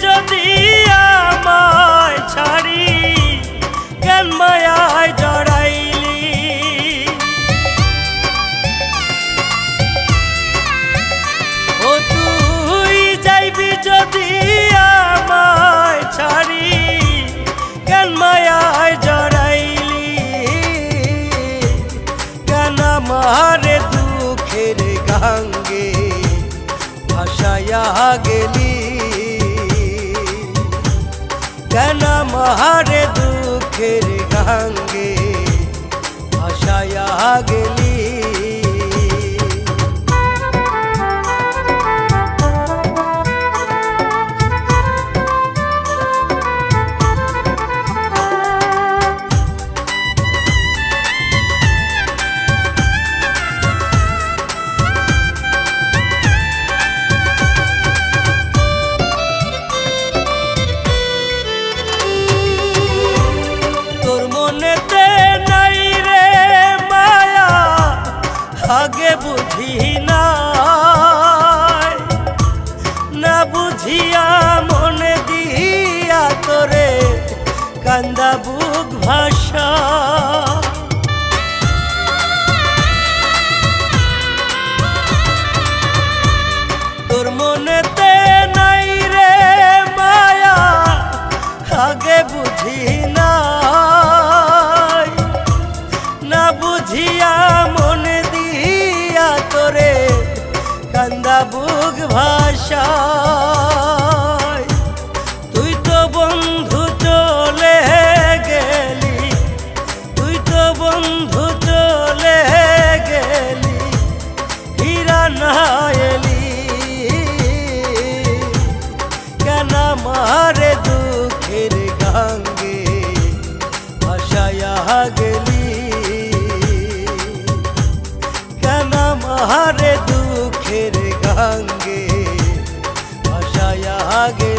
যদি আমায় ছাড়ি কেন মায়ায় জড়াইলি ও তুই যাইবি যদি আমায় ছাড়ি কেন মায়ায় জড়াইলি কেন আমারে দুঃখের গাঙ্গে ভাসাইয়া গেলি কেন আমারে দুঃখের গাঙ্গে ভাসাইয়া গেলি আগে বুঝি না বুঝিয়া মনে দিয়া তোরে কান্দা বুক ভাষা তোর মনেতে নাই রে মায়া আগে বুঝি না বুঝিয়া মনে দিয়া তোরে কান্দা বুক ভাষা তুই তো বন্ধু চলে গেলি তুই তো বন্ধু চলে গেলি হীরা না এলি কেন মারে দুঃখের গাঙ্গে ভাসাইয়া গেলি আমারে দুঃখের গাঙ্গে ভাসাইয়া গে